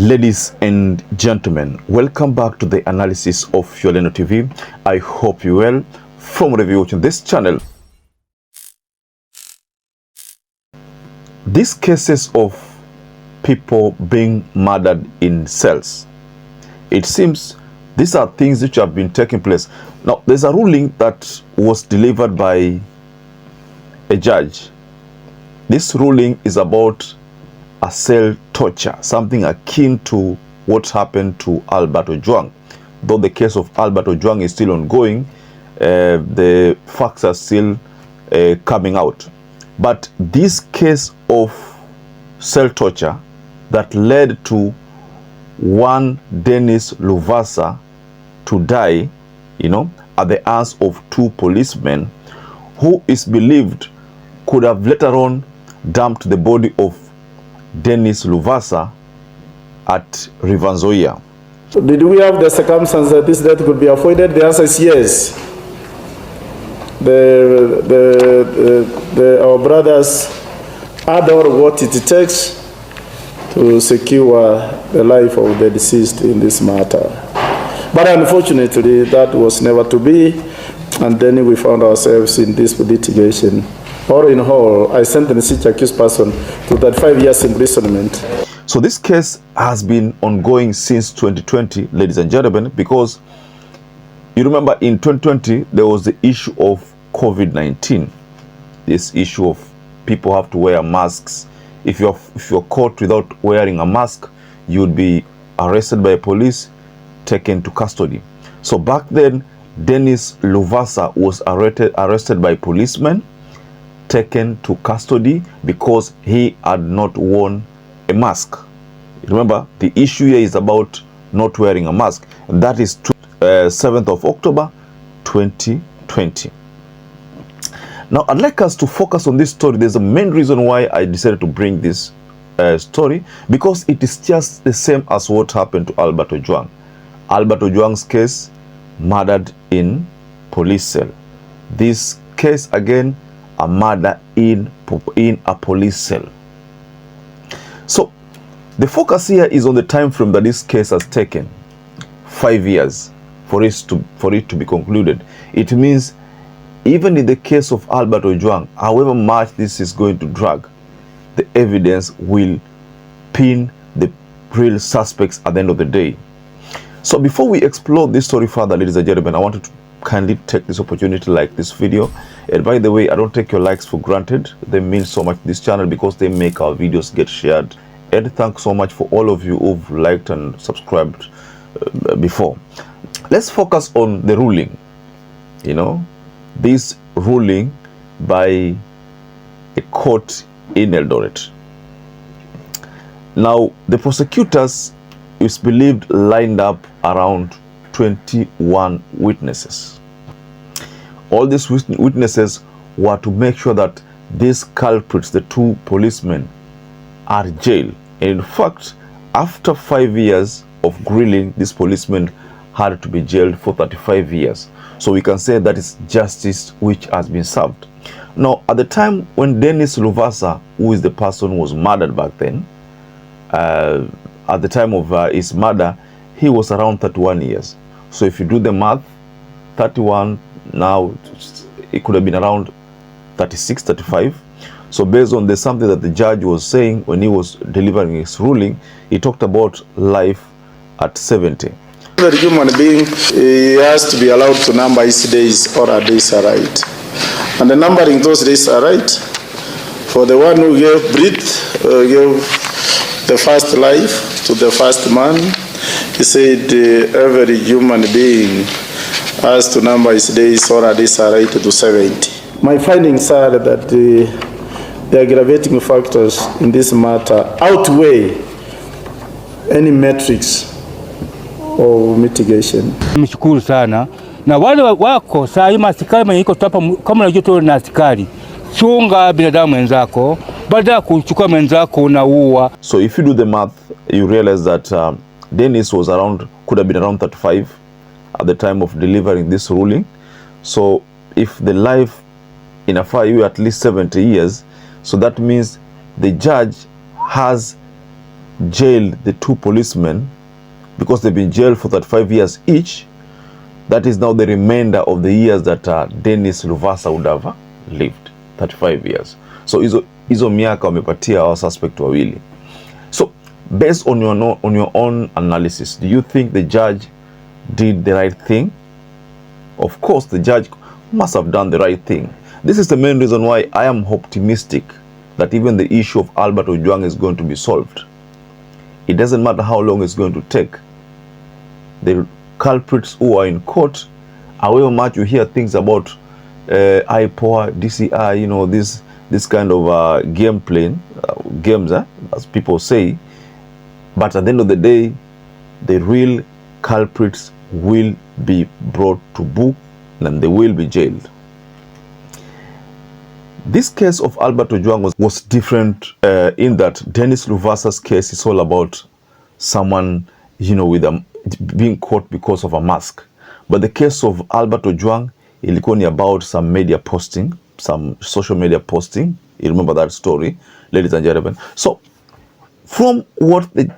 Ladies and gentlemen, welcome back to the analysis of YOLENO TV. I hope you well from wherever you're watching this channel. These cases of people being murdered in cells, it seems these are things which have been taking place. Now, there's a ruling that was delivered by a judge. This ruling is about a cell torture, something akin to what happened to Albert Ojwang. Though the case of Albert Ojwang is still ongoing, the facts are still coming out. But this case of cell torture that led to one Dennis Luvasa to die, at the hands of two policemen, who is believed could have later on dumped the body of Dennis Luvasa at Rivanzoia. So did we have the circumstance that this death could be avoided? The answer is yes. Our brothers had all what it takes to secure the life of the deceased in this matter. But unfortunately, that was never to be, and then we found ourselves in this litigation. All in all, I sentenced each accused person to 35 years imprisonment. So this case has been ongoing since 2020, ladies and gentlemen, because you remember in 2020, there was the issue of COVID-19. This issue of people have to wear masks. If you're caught without wearing a mask, you would be arrested by police, taken to custody. So back then, Dennis Luvasa was arrested by policemen, taken to custody because he had not worn a mask. Remember, the issue here is about not wearing a mask, and that is 7th of October 2020. Now, I'd like us to focus on this story. There's a main reason why I decided to bring this story, because it is just the same as what happened to Albert Ojwang. Albert Ojwang's case, murdered in police cell. This case again, a murder in a police cell. So the focus here is on the time frame that this case has taken, 5 years for it to be concluded. It means even in the case of Albert Ojwang, however much this is going to drag, the evidence will pin the real suspects at the end of the day. So before we explore this story further, ladies and gentlemen, I wanted to kindly take this opportunity to like this video. And by the way, I don't take your likes for granted. They mean so much to this channel because they make our videos get shared. And thanks so much for all of you who've liked and subscribed before. Let's focus on the ruling. This ruling by a court in Eldoret. Now, the prosecutors, it's believed, lined up around 21 witnesses. All these witnesses were to make sure that these culprits, the two policemen, are jailed. And in fact, after 5 years of grilling, these policemen had to be jailed for 35 years. So we can say that is justice which has been served. Now, at the time when Dennis Luvasa, who is the person who was murdered back then, at the time of his murder, he was around 31 years. So if you do the math, 31, now it could have been around 36, 35. So based on something that the judge was saying when he was delivering his ruling, he talked about life at 70. The human being, he has to be allowed to number his days, or a days are right. And the numbering those days are right. For the one who gave breath, gave the first life to the first man, he said every human being has to number his days, or a days are right, to 70. My findings are that the aggravating factors in this matter outweigh any metrics of mitigation. Mshukuru sana na wale wako saa hii masikari mwenye iko hapa, kama unajua tu na askari, chunga binadamu wenzako, baada ya kuchukua mwenzako unaua. So if you do the math, you realize that Dennis was could have been around 35 at the time of delivering this ruling. So if the life in a fire, you at least 70 years, so that means the judge has jailed the two policemen because they've been jailed for 35 years each. That is now the remainder of the years that Dennis Luvasa would have lived, 35 years. So hizo miaka wamepatia our suspect wawili. So based on your own analysis, do you think the judge did the right thing? Of course, the judge must have done the right thing. This is the main reason why I am optimistic that even the issue of Albert Ojwang is going to be solved. It doesn't matter how long it's going to take. The culprits who are in court, however much you hear things about IPOA, DCI, you know, this kind of game playing, games, as people say. But at the end of the day, the real culprits will be brought to book and they will be jailed. This case of Albert Ojwang was different in that Dennis Luvasa's case is all about someone, you know, with being caught because of a mask. But the case of Albert Ojwang, ilikuwa ni about some media posting, some social media posting. You remember that story, ladies and gentlemen. So from what the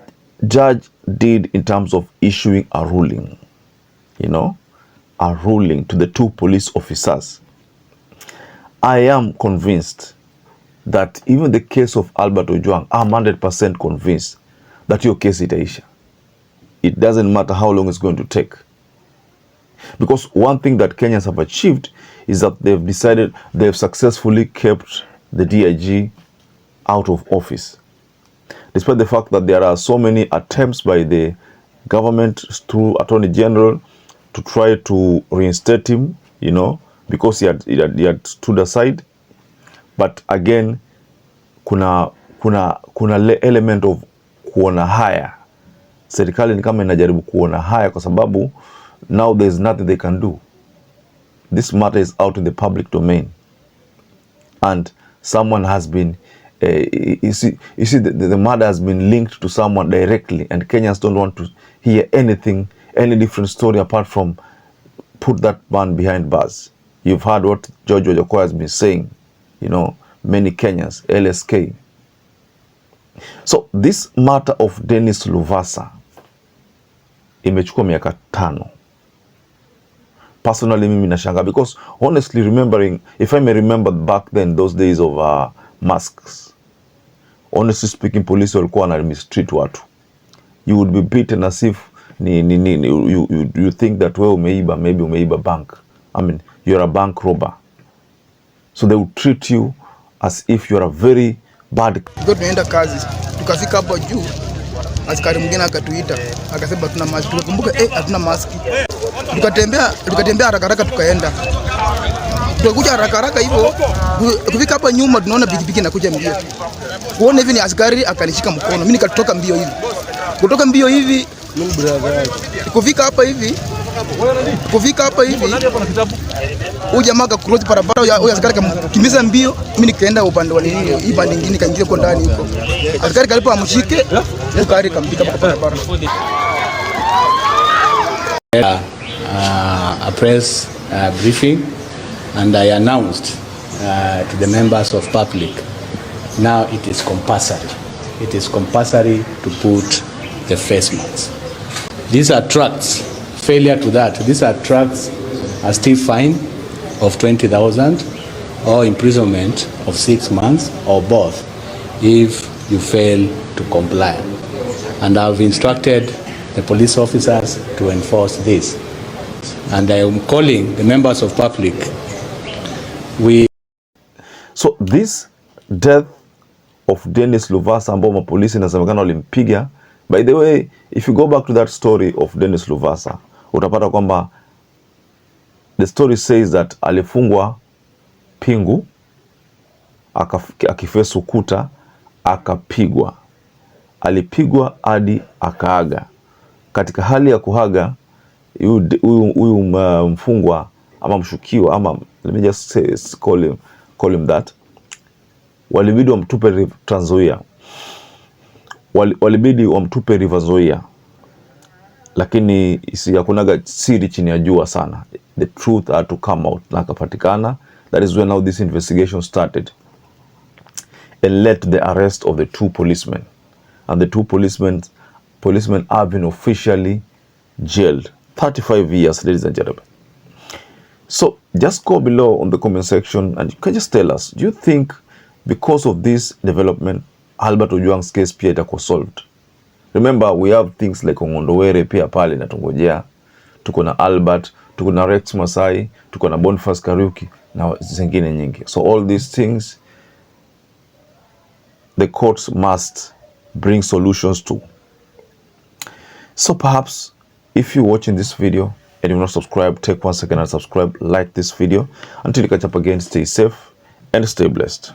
judge did in terms of issuing a ruling, you know, a ruling to the two police officers, I am convinced that even the case of Albert Ojwang, I'm 100% convinced that your case itaisha. It doesn't matter how long it's going to take. Because one thing that Kenyans have achieved is that they've successfully kept the DIG out of office. Despite the fact that there are so many attempts by the government through Attorney General to try to reinstate him, you know, because he had stood aside. But again, kuna element of kuona haya. Serikali ni kama inajaribu kuona haya kwa sababu now there's nothing they can do. This matter is out in the public domain. And someone has been, you see the matter has been linked to someone directly, and Kenyans don't want to hear anything, any different story apart from put that man behind bars. You've heard what George Ojokoya has been saying, you know, many Kenyans, LSK. So this matter of Dennis Luvasa imechukua miaka 5. Personally, mimi nashanga because honestly remembering, if I may remember back then, those days of masks, honestly speaking, police walikuwa na mistreat watu. You would be beaten as if you think that wewe umeiba, maybe umeiba bank. I mean, you're a bank robber. So they would treat you as if you're a very bad. Tunaenda kazi, tukafika hapo juu, askari mwingine akatuita, akasema tuna mask. Tukakumbuka hatuna mask. Tukatembea haraka tukaenda. Tukakuja haraka hivyo, kufika hapa nyuma tunaona pikipiki inakuja mbio. Kuona hivi ni askari akanishika mkono. Mimi nikatoka mbio hivi. Kutoka mbio hivi, kufika hapa hivi. Huyu jamaa akacross barabara, huyu askari akamkimbiza mbio, mimi nikaenda upande wa nini, hii pande nyingine kaingia kwa ndani huko. Askari kalipo amshike, gari kampika kwa barabara. A press briefing, and I announced to the members of public, now it is compulsory. It is compulsory to put the face masks. These are tracts. Failure to that, these are tracts are still fine of 20,000 or imprisonment of 6 months or both if you fail to comply. And I've instructed the police officers to enforce this. And I am calling the members of public. So this death of Dennis Luvasa ambao mapolisi inasemekana walimpiga. By the way, if you go back to that story of Dennis Luvasa, utapata kwamba the story says that alifungwa pingu, akifesu ukuta, akapigwa. Alipigwa hadi akaaga. Katika hali ya kuhaga, huyu mfungwa ama mshukiwa ama let me just say, call him that, walibidi wamtupe Trans Nzoia. Walibidi wamtupe River Nzoia. Lakini hakunaga siri chini ya jua sana. The truth had to come out na akapatikana. That is when now this investigation started and led to the arrest of the two policemen. and the two policemen have been officially jailed. 35 years, ladies and gentlemen. So just go below on the comment section and you can just tell us, do you think because of this development, Albert Ojwang's case pia itakuwa solved? Remember, we have things like Ongondowere pia pale na tungojea. Tuko na Albert, tuko na Rex Masai, tuko na Boniface Kariuki na zingine nyingi. So all these things, the courts must bring solutions to. So perhaps if you're watching this video and you're not subscribed, take 1 second and subscribe, like this video. Until you catch up again, stay safe and stay blessed.